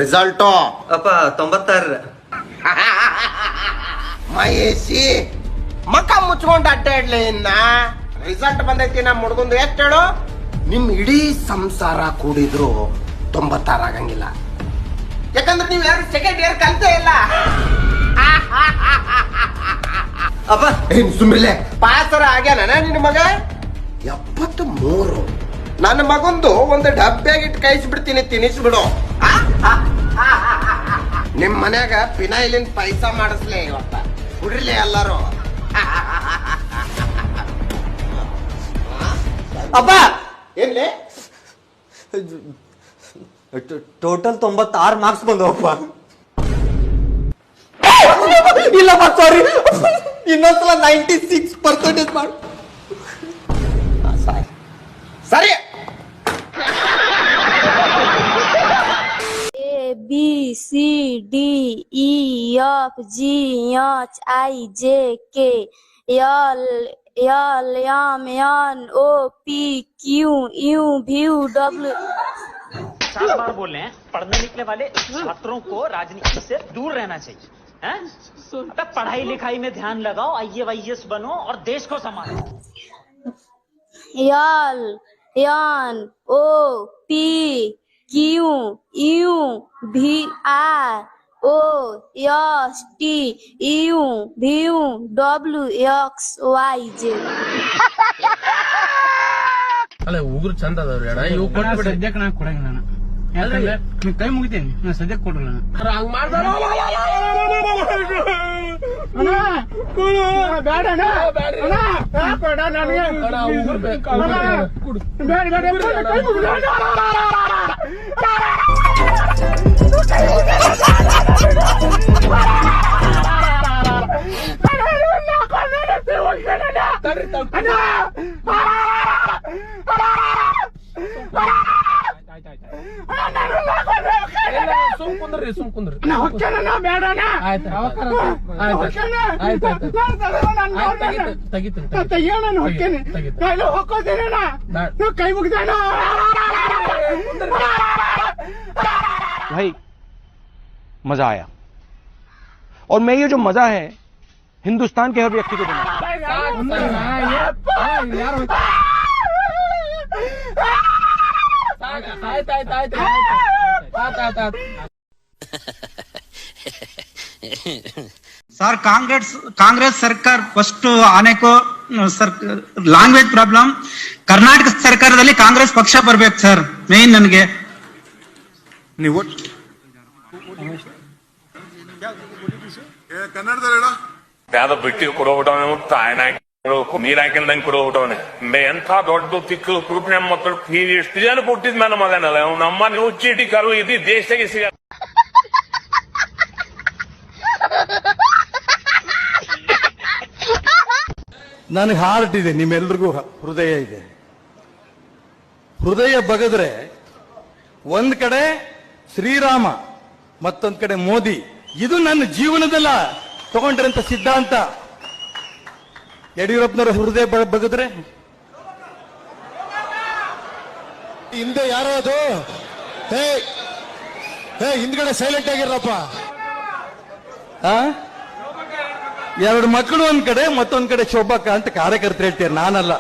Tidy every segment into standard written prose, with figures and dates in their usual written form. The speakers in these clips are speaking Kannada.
ರಿಸಲ್ಟು ಅಪ್ಪ 96. ಮಹೇಶಿ ಮಕ ಮುಚ್ಕೊಂಡು ಅಡ್ಡಾಡ್ಲಿ ಇನ್ನ ರಿಸಲ್ಟ್ ಬಂದೈತಿ ನಮ್ಮ ಹುಡುಗಂದು ಎಷ್ಟು ಹೇಳು ನಿಮ್ ಇಡೀ ಸಂಸಾರ ಕೂಡಿದ್ರು 96 ಆಗಂಗಿಲ್ಲ ಯಾಕಂದ್ರೆ ನೀವು ಯಾರು ಸೆಕೆಂಡ್ ಇಯರ್ ಕಲ್ತೇ ಇಲ್ಲ ಅಪ್ಪ ಏನ್ ಸುಮ್ಮಿಲ್ಲೆ ಪಾಸರ ಆಗ್ಯಾನ ನಿನ್ನ ಮಗ 73 ನನ್ನ ಮಗಂದು ಒಂದು ಡಬ್ಬ್ಯಾಗಿಟ್ಟು ಕೈಸ್ಬಿಡ್ತೀನಿ ತಿನ್ನಿಸ್ಬಿಡು ನಿಮ್ ಮನ್ಯಾಗ ಪಿನಾಯಿಲಿನ ಪೈಸಾ ಮಾಡಿಸ್ಲೇ ಇವತ್ತ ಕುಡ್ರಿಲೇ ಎಲ್ಲಾರು ಅಪ್ಪ ಏನ್ಲೇ ಟೋಟಲ್ 96 ಮಾರ್ಕ್ಸ್ ಬಂದವಪ್ಪ. ಇಲ್ಲಪ್ಪ ಸಾರಿ, ಇನ್ನೊಂದ್ಸಲ 96% ಮಾಡು. ಸರಿ A B C D E F G H I J K L M N O P Q U V W. 4 बार बोल रहे हैं पढ़ने निकले वाले छात्रों को राजनीति से दूर रहना चाहिए हैं? तब पढ़ाई लिखाई में ध्यान लगाओ, IAS बनो और देश को संभालो. L N O P Q U V R O S T U V W X Y Z. ಅಲ್ಲ ಉಗುರು ಚಂದ ಅದಾವ್ರಿ ಅಣ್ಣ ಇವು ಕೊಟ್ಬಿಡ ಸದ್ಯಕ್ಕೆ ನಾ ಕೊಡಂಗಿಲ್ಲ ನಾನು ಯಾಕಂದ್ರೆ ನೀವ್ ಕೈ ಮುಗಿತೇನಿ ನಾ ಸದ್ಯಕ್ಕೆ ಕೊಡಲ್ಲ ಹಂಗ ಮಾಡ್ದಾರ ಬೇಡ ಉಗುರು ಬೇಕು ಕೈ ಮುಗಿದ ಸುಮ್ ಕುಂದ್ರಿ ಕೈ ಮುಗಿದ भाई मजा आया और मैं ये जो मजा है हिंदुस्तान के हर व्यक्ति को देना सर कांग्रेस सरकार फस्ट आने को लैंग्वेज प्रॉब्लम कर्नाटक सरकारದಲ್ಲಿ ಕಾಂಗ್ರೆಸ್ ಪಕ್ಷ ಬರಬೇಕು ಸರ್ ಮೇನ್ ನನಗೆ ನೀವು ಕನ್ನಡದಲ್ಲಿ ಯಾವ್ದೋ ಬಿಟ್ಟಿ ಕೊಡೋಬಿಟ್ಟವನೆ ನೀರ್ ಹಾಕಿಲ್ದಂಗೆ ಕೊಡೋಬಿಟ್ಟವನೆ ಎಂಥ ದೊಡ್ಡ ತಿಕ್ಕಲು ಕುರುಪ್ ನಮ್ಮ ಮಕ್ಕಳು ಎಷ್ಟು ಜನ ಕೊಟ್ಟಿದ್ ಮೇಲೆ ಮಗನಲ್ಲ ನಮ್ಮ ನೀವು ಚೀಟಿ ಕರು ಇದು ದೇಶದಾಗೆ ಸಿಗ ನನಗೆ ಹಾರ್ಟ್ ಇದೆ, ನಿಮ್ಮೆಲ್ರಿಗೂ ಹೃದಯ ಇದೆ. ಹೃದಯ ಬಗದ್ರೆ ಒಂದ್ ಕಡೆ ಶ್ರೀರಾಮ ಮತ್ತೊಂದ್ ಕಡೆ ಮೋದಿ. ಇದು ನನ್ನ ಜೀವನದಲ್ಲ ತಗೊಂಡ್ರಂತ ಸಿದ್ಧಾಂತ. ಯಡಿಯೂರಪ್ಪನವರ ಹೃದಯ ಬಗದ್ರೆ ಹಿಂದೆ ಯಾರೋ ಅದು ಹಿಂದ್ಗಡೆ ಸೈಲೆಂಟ್ ಆಗಿರಪ್ಪ. ಎರಡು ಮಕ್ಕಳು ಒಂದ್ ಕಡೆ ಮತ್ತೊಂದ್ ಕಡೆ ಶೋಭಕ್ಕ ಅಂತ ಕಾರ್ಯಕರ್ತರು ಹೇಳ್ತಾರೆ, ನಾನಲ್ಲ.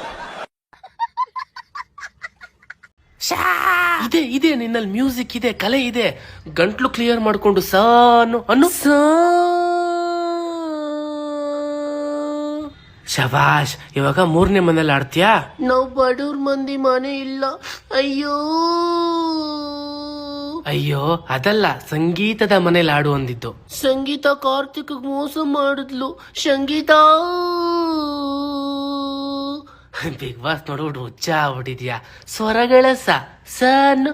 ಇದೆ ನಿನ್ನಲ್ಲಿ ಮ್ಯೂಸಿಕ್ ಇದೆ, ಕಲೆ ಇದೆ. ಗಂಟ್ಲು ಕ್ಲಿಯರ್ ಮಾಡ್ಕೊಂಡು ಸಾನು ಅನ್ನು ಶಬಾಷ್. ಇವಾಗ 3ನೇ ಮನೇಲಿ ಆಡ್ತೀಯಾ? ನಾವು ಬಡವ್ರ ಮಂದಿ ಮನೆ ಇಲ್ಲ. ಅಯ್ಯೋ ಅದಲ್ಲ, ಸಂಗೀತದ ಮನೇಲಿ ಆಡು ಅಂದಿದ್ದು. ಸಂಗೀತ ಕಾರ್ತಿಕ್ ಮೋಸ ಮಾಡಿದ್ಲು. ಸಂಗೀತ ಬಿಗ್ ಬಾಸ್ ನೋಡ್ಬಿಟ್ಟು ಹುಚ್ಚ ಆಗ್ಬಿಟ್ಟಿದ್ಯಾ. ಸ್ವರಗಳ ಸನ್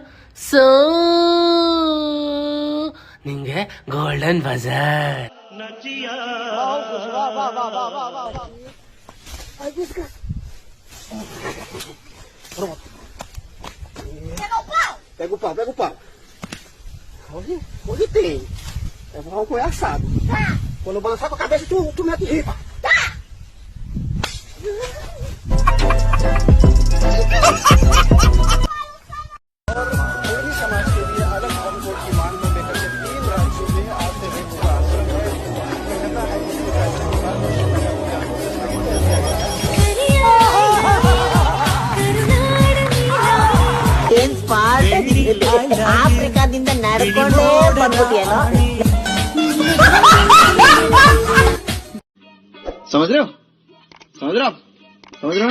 ನಿಂಗೆ golden Bazaar. Pega o pau. Hoje tem. É um álcool assado. Quando balançar com a cabeça, tu mete ripa. पूरी समाज के लिए अलग हमको की मांग में लेकर ಆಫ್ರಿಕಾದಿಂದ ನಡ್ಕೊಂಡೇ ಬಂದ್ಬಿಟ್ಟಿಯೇನೋ. ಸಮುದ್ರ ಸಮುದ್ರ ಸಮುದ್ರ